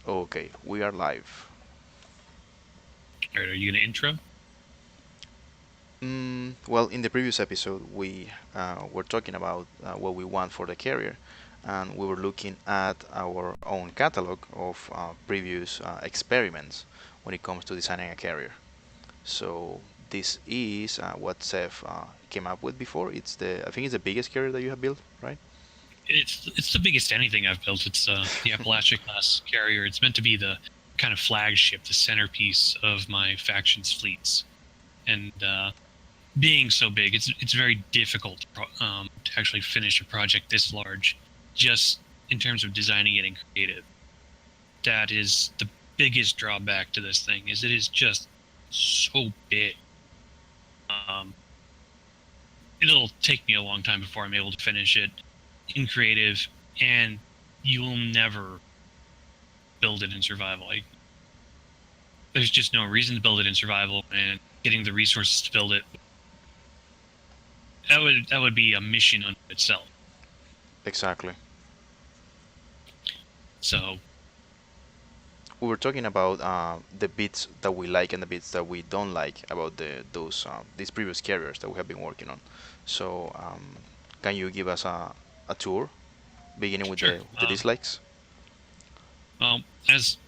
Okay, we are live. All right, are you gonna intro? Well, in the previous episode, we were talking about what we want for the carrier, and we were looking at our own catalog of previous experiments when it comes to designing a carrier. So this is what Seth came up with before. I think it's the biggest carrier that you have built, right? It's the biggest anything I've built. It's the Appalachia class carrier. It's meant to be the kind of flagship, the centerpiece of my faction's fleets. And being so big, it's very difficult to actually finish a project this large, just in terms of designing it and creative. That is the biggest drawback to this thing. Is it is just so big. Um, it'll take me a long time before I'm able to finish it in creative, and you will never build it in survival. There's just no reason to build it in survival, and getting the resources to build it, that would be a mission unto itself. Exactly. So We were talking about the bits that we like and the bits that we don't like about those these previous carriers that we have been working on. So, can you give us a tour, beginning with sure. the dislikes? Well, as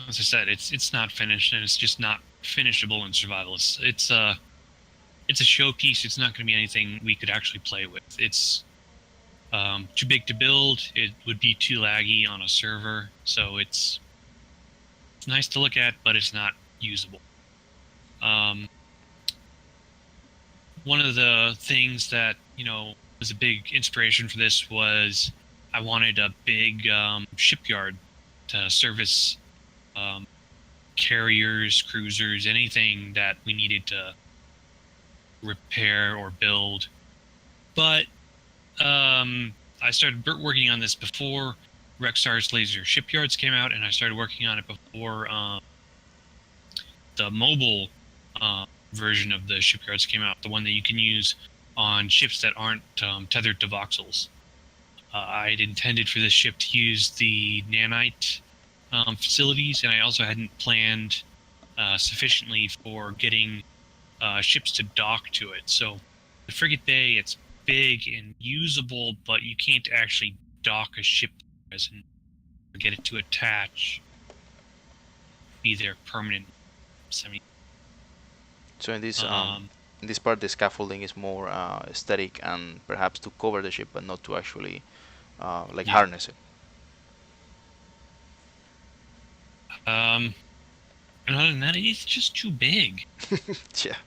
I said, it's not finished, and it's just not finishable in survival. It's a showpiece. It's not going to be anything we could actually play with. It's too big to build. It would be too laggy on a server. So it's nice to look at, but it's not usable. Um, One of the things that was a big inspiration for this was I wanted a big shipyard to service um, carriers, cruisers, anything that we needed to repair or build. But I started working on this before Rexar's Laser Shipyards came out, and I started working on it before the mobile version of the shipyards came out, the one that you can use on ships that aren't tethered to voxels. I'd intended for this ship to use the nanite facilities, and I also hadn't planned sufficiently for getting ships to dock to it. So the frigate bay, it's big and usable, but you can't actually dock a ship and get it to attach, be there permanent. So Um, in this part, the scaffolding is more aesthetic and perhaps to cover the ship, but not to actually like yeah. harness it. Um, and other than that, it's just too big. Yeah,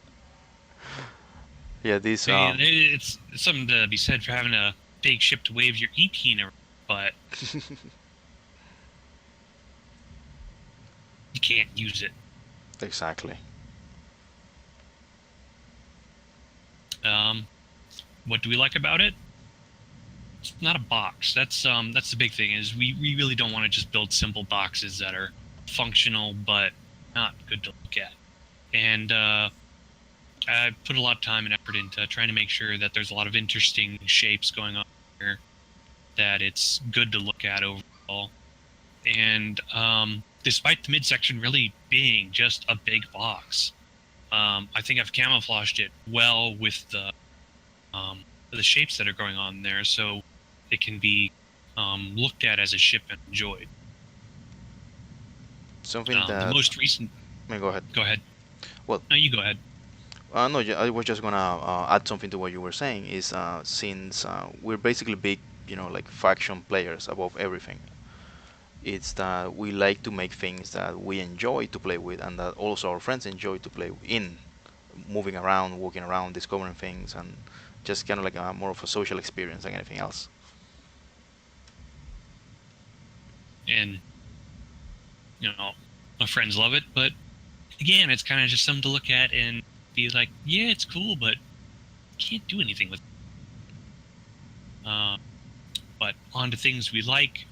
yeah. This I mean, it's something to be said for having a big ship to wave your E-keen around, but you can't use it. exactly. Um, what do we like about it? It's not a box. That's the big thing. Is we really don't want to just build simple boxes that are functional but not good to look at. And I put a lot of time and effort into trying to make sure that there's a lot of interesting shapes going on here, that it's good to look at overall. And despite the midsection really being just a big box, I think I've camouflaged it well with the shapes that are going on there, so it can be looked at as a ship and enjoyed. Something The that. most recent. Go ahead. Go ahead. Well, No, you go ahead. no, I was just gonna add something to what you were saying. Is since we're basically big, like faction players above everything. It's that we like to make things that we enjoy to play with, and that also our friends enjoy to play in, moving around, walking around, discovering things, and just kind of like more of a social experience than anything else. And my friends love it, but again, it's kind of just something to look at and be like, yeah, it's cool, but you can't do anything with it. But on to things we like.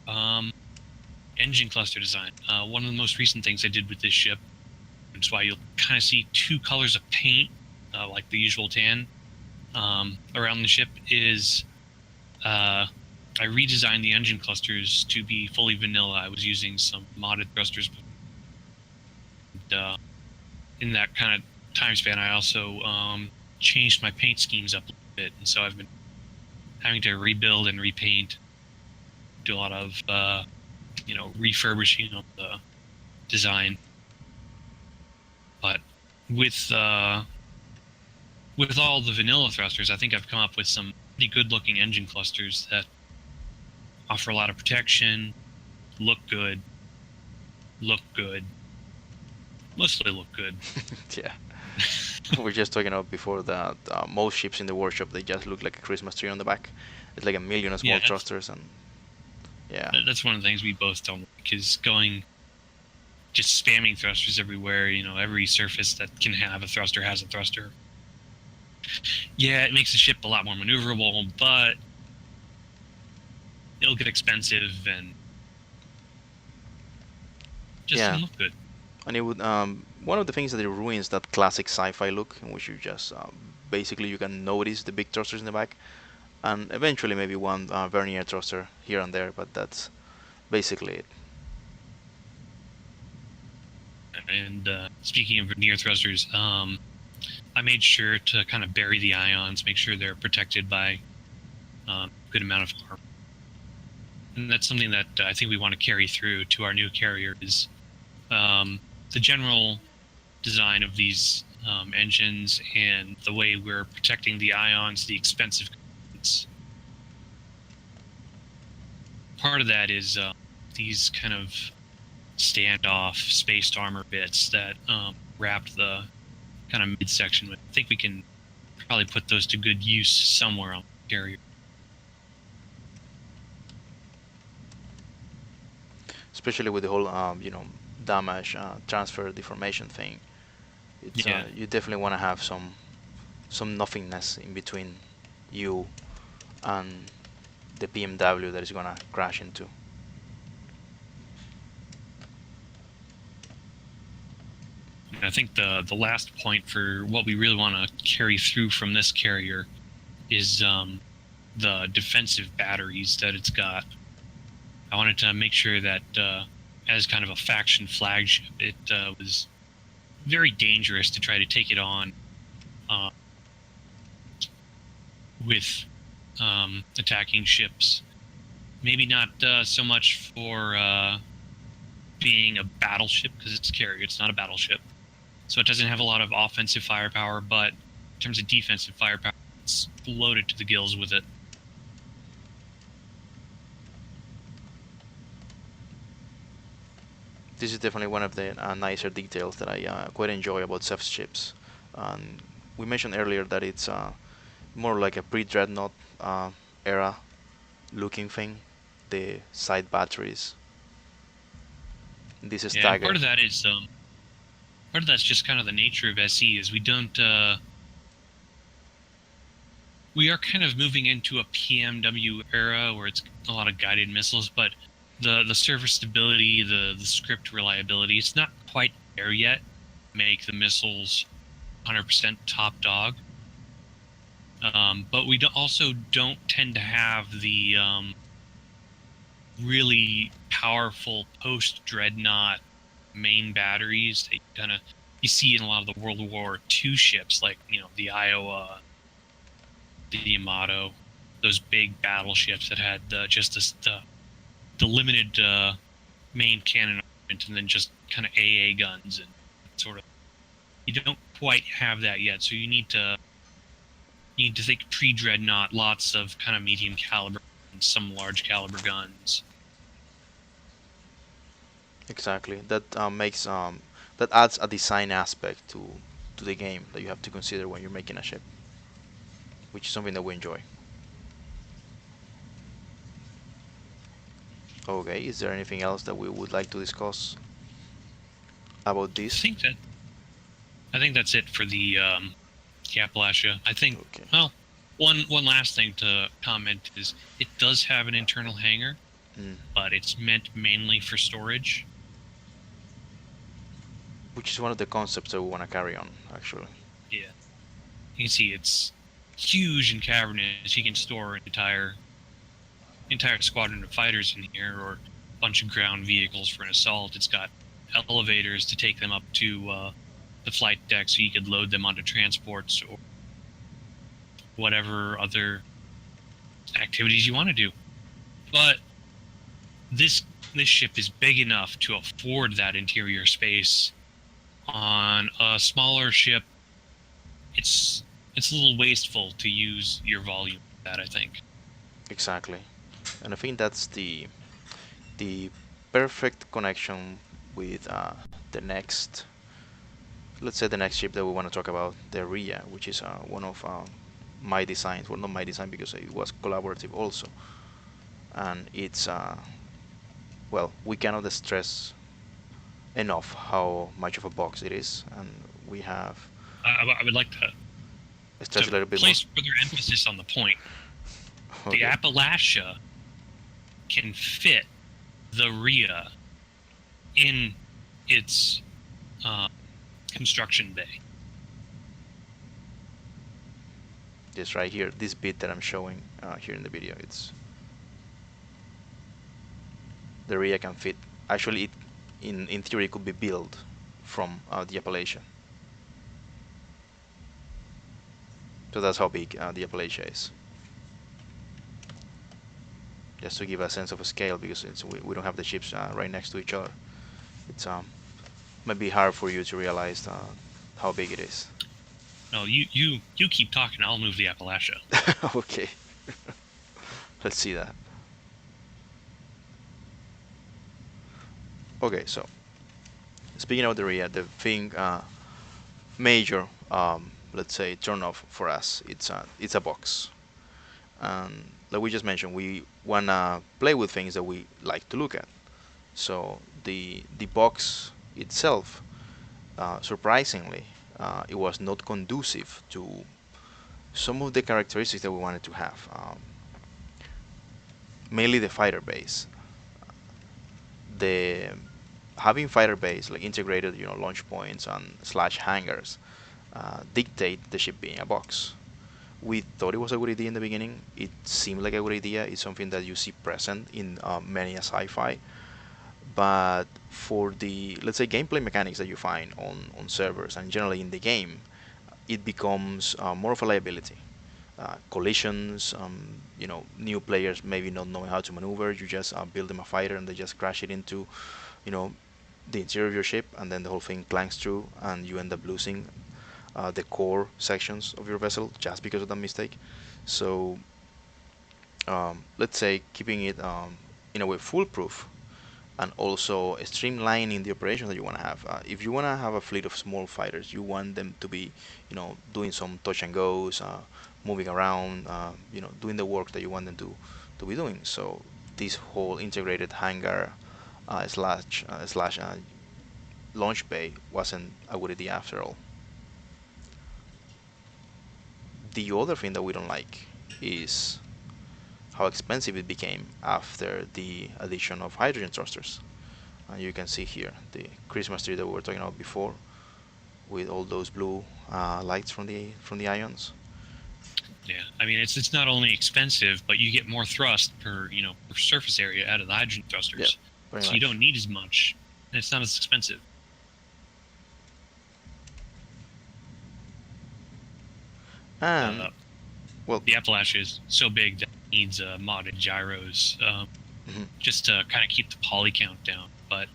Engine cluster design. One of the most recent things I did with this ship, that's why you'll kind of see two colors of paint, like the usual tan, around the ship, is I redesigned the engine clusters to be fully vanilla. I was using some modded thrusters. And, in that kind of time span, I also changed my paint schemes up a little bit, and so I've been having to rebuild and repaint, do a lot of refurbishing of the design. But with all the vanilla thrusters, I think I've come up with some pretty good-looking engine clusters that offer a lot of protection, look good, mostly look good. Yeah. We were just talking about before that most ships in the workshop, they just look like a Christmas tree on the back. It's like a million of small Yeah, thrusters, and yeah. that's one of the things we both don't like, is just spamming thrusters everywhere. Every surface that can have a thruster has a thruster. Yeah, it makes the ship a lot more maneuverable, but it'll get expensive and just Yeah. doesn't look good. And it would one of the things that it ruins that classic sci-fi look, in which you just basically you can notice the big thrusters in the back, and eventually maybe one vernier thruster here and there, but that's basically it. And speaking of vernier thrusters, I made sure to kind of bury the ions, make sure they're protected by a good amount of armor. And that's something that I think we want to carry through to our new carrier, is the general design of these engines and the way we're protecting the ions, the expensive components. Part of that is these kind of standoff spaced armor bits that wrapped the kind of midsection with. I think we can probably put those to good use somewhere on the carrier. Especially with the whole damage transfer deformation thing. It's Yeah. you definitely want to have some nothingness in between you and the BMW that is gonna crash into. And I think the last point for what we really want to carry through from this carrier is the defensive batteries that it's got. I wanted to make sure that as kind of a faction flagship, it was very dangerous to try to take it on with attacking ships. Maybe not so much for being a battleship, because it's a carrier, it's not a battleship. So it doesn't have a lot of offensive firepower, but in terms of defensive firepower, it's loaded to the gills with it. This is definitely one of the nicer details that I quite enjoy about Cep's ships. We mentioned earlier that it's more like a pre-dreadnought era looking thing. The side batteries. This is Yeah, and stagger. part of that's just kind of the nature of SE, is we are kind of moving into a PMW era where it's a lot of guided missiles, but the server stability, the script reliability, it's not quite there yet. Make the missiles 100% top dog. But we also don't tend to have the really powerful post-dreadnought main batteries that you see in a lot of the World War II ships, like the Iowa, the Yamato, those big battleships that had just the limited main cannon armament and then just kind of AA guns and sort of. You don't quite have that yet, so you need to think pre-dreadnought, lots of kind of medium caliber and some large caliber guns. Exactly. That makes that adds a design aspect to the game that you have to consider when you're making a ship, which is something that we enjoy. Okay, is there anything else that we would like to discuss about I this? think that I think that's it for the Appalachia. I think. Okay. Well, one last thing to comment is it does have an internal hangar, but it's meant mainly for storage. Which is one of the concepts that we want to carry on, actually. Yeah, you can see it's huge and cavernous. You can store an entire entire squadron of fighters in here, or a bunch of ground vehicles for an assault. It's got elevators to take them up to the flight deck so you could load them onto transports or whatever other activities you want to do. But this ship is big enough to afford that interior space. On a smaller ship, it's a little wasteful to use your volume for that, I think. Exactly, and I think that's the perfect connection with the next, let's say the next ship that we want to talk about, the Rhea, which is one of my designs. Well, not my design because it was collaborative also, and it's well, we cannot stress enough how much of a box it is, and we have I would like stress a little bit more. place further emphasis on the point. The Okay. Appalachia can fit the Rhea in its uh, construction bay. Just right here, this bit that I'm showing here in the video, it's the Rhea can fit. Actually, it in theory it could be built from the Appalachia. So that's how big the Appalachia is. Just to give a sense of a scale, because we don't have the ships right next to each other. It's might be hard for you to realize how big it is. No, you keep talking. I'll move the Appalachia. Okay, let's see that. Okay, so speaking of the Rhea, the thing major, let's say, turn off for us, it's a box. And like we just mentioned, we wanna play with things that we like to look at. So the box itself, surprisingly, it was not conducive to some of the characteristics that we wanted to have. Mainly the fighter base. The having fighter base like integrated, launch points and slash hangars, dictate the ship being a box. We thought it was a good idea in the beginning. It seemed like a good idea. It's something that you see present in many a sci-fi. But for the, let's say, gameplay mechanics that you find on servers and generally in the game, it becomes more of a liability. Collisions, new players maybe not knowing how to maneuver. You just build them a fighter and they just crash it into, you know, the interior of your ship, and then the whole thing clanks through, and you end up losing the core sections of your vessel just because of that mistake. So let's say keeping it in a way foolproof, and also streamlining the operation that you want to have. If you want to have a fleet of small fighters, you want them to be, doing some touch and goes, moving around, doing the work that you want them to be doing. So this whole integrated hangar slash launch bay wasn't a good idea after all. The other thing that we don't like is how expensive it became after the addition of hydrogen thrusters. And you can see here the Christmas tree that we were talking about before, with all those blue lights from the ions. Yeah, I mean it's not only expensive, but you get more thrust per surface area out of the hydrogen Yeah, thrusters, very so you much. don't need as much, and it's not as expensive. And Uh, well, the Appalachia is so big that it needs modded gyros mhm. just to kind of keep the poly count down. But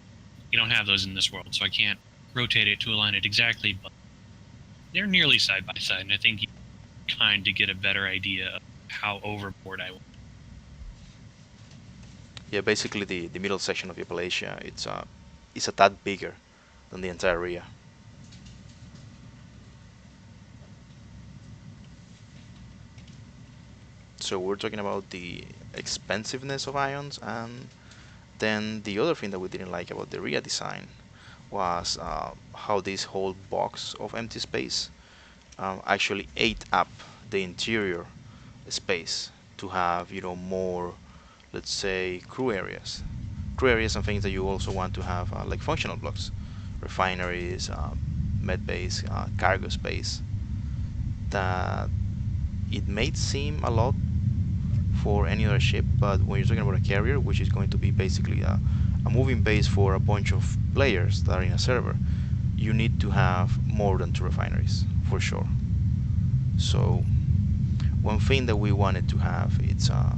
you don't have those in this world, so I can't rotate it to align it exactly. But they're nearly side by side, and I think you kind of get a better idea of how overboard I went. Yeah, basically the middle section of Appalachia, it's a tad bigger than the entire area. So we're talking about the expensiveness of ions, and then the other thing that we didn't like about the Rhea design was how this whole box of empty space actually ate up the interior space to have, more, let's say, crew areas and things that you also want to have, like functional blocks, refineries, med base, cargo space, that it may seem a lot for any other ship, but when you're talking about a carrier, which is going to be basically a moving base for a bunch of players that are in a server, you need to have more than two refineries for sure. So one thing that we wanted to have it's a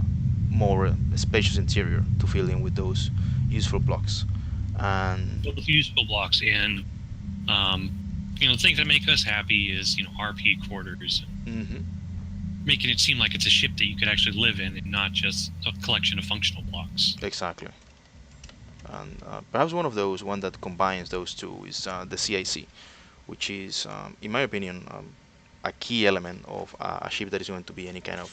more spacious interior to fill in with those useful blocks. And Both useful blocks and the things that make us happy is RP quarters, mm-hmm, making it seem like it's a ship that you could actually live in and not just a collection of functional blocks. exactly. And perhaps one that combines those two is the CIC, which is, in my opinion, a key element of a ship that is going to be any kind of,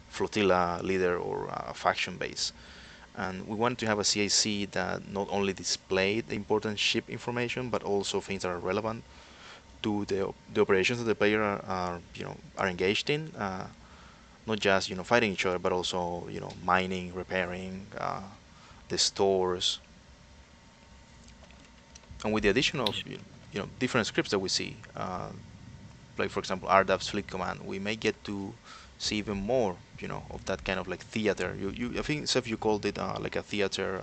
flotilla leader or faction base. And we wanted to have a CIC that not only displayed the important ship information, but also things that are relevant to the operations that the player are engaged in. Not just fighting each other, but also mining, repairing, the stores, and with the addition of Yeah. different scripts that we see, like for example RDAV's fleet command, we may get to see even more of that kind of like theater. I think Seth, you called it like a theater.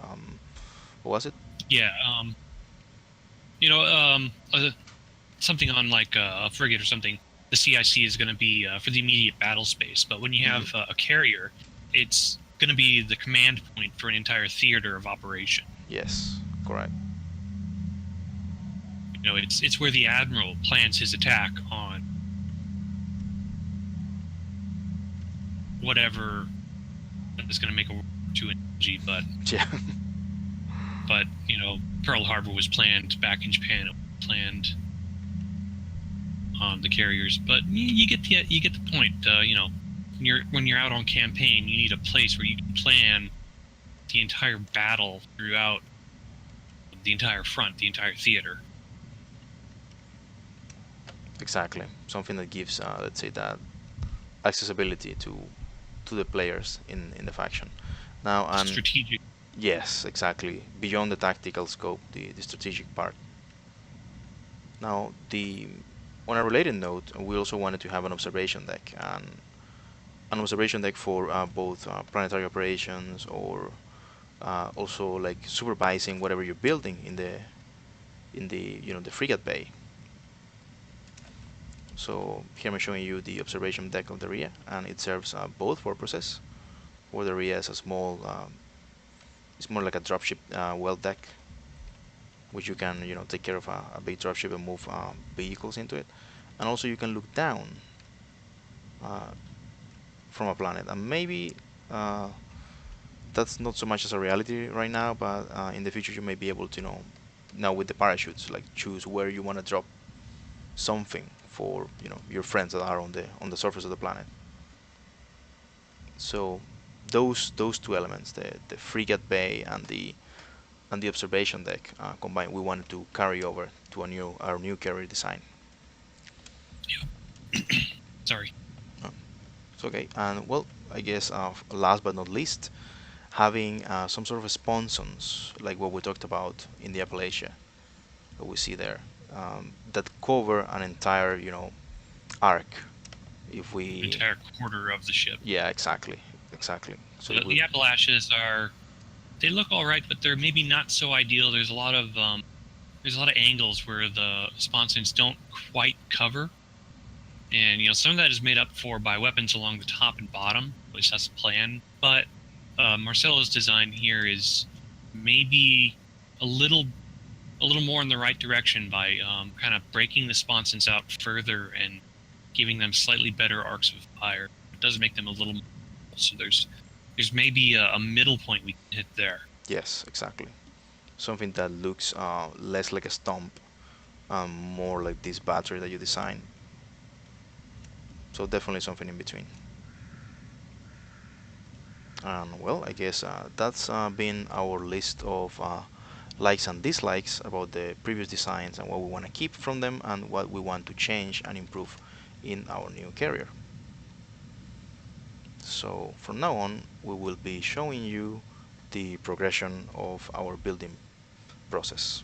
What was it? Yeah. You know, something on like a frigate or something. The CIC is going to be for the immediate battle space, but when you Hmm. have a carrier, it's going to be the command point for an entire theater of operation. Yes, correct. It's where the admiral plans his attack on whatever is going to make a World War II analogy, Yeah. but Pearl Harbor was planned back in Japan. It was planned on the carriers, but you get the point. When you're out on campaign, you need a place where you can plan the entire battle throughout the entire front, the entire theater. Exactly. Something that gives, let's say, that accessibility to the players in the faction. Now, and Strategic. yes, exactly. Beyond the tactical scope, the strategic part. Now, the on a related note, we also wanted to have an observation deck, and an observation deck for both planetary operations or also like supervising whatever you're building in the the frigate bay. So here I'm showing you the observation deck of the Rhea, and it serves both purposes. For the Rhea as a small, it's more like a dropship well deck, which you can take care of a big dropship and move vehicles into it, and also you can look down uh, from a planet, and maybe uh, that's not so much as a reality right now, but in the future you may be able to now with the parachutes like choose where you want to drop something for your friends that are on the surface of the planet. So those two elements, the frigate bay and the observation deck combined, we wanted to carry over to our new carrier design. Sorry. Uh, it's okay. And well, I guess last but not least, having some sort of sponsons like what we talked about in the Appalachia that we see there, that cover an entire arc. If we Entire quarter of the ship. Yeah, exactly, exactly. So The Appalachias they look all right, but they're maybe not so ideal. There's a lot of angles where the sponsons don't quite cover, and some of that is made up for by weapons along the top and bottom. At least that's the plan. But Marcelo's design here is maybe a little more in the right direction by kind of breaking the sponsons out further and giving them slightly better arcs of fire. It does make them a little more, so there's maybe a middle point we can hit there. yes, exactly. Something that looks less like a stump, more like this battery that you design. So definitely something in between. And well, I guess that's been our list of likes and dislikes about the previous designs and what we want to keep from them and what we want to change and improve in our new carrier. So from now on, we will be showing you the progression of our building process.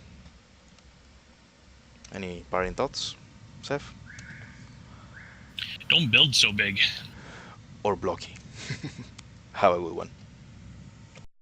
Any parting thoughts, Seth? Don't build so big. Or blocky? Have a good one.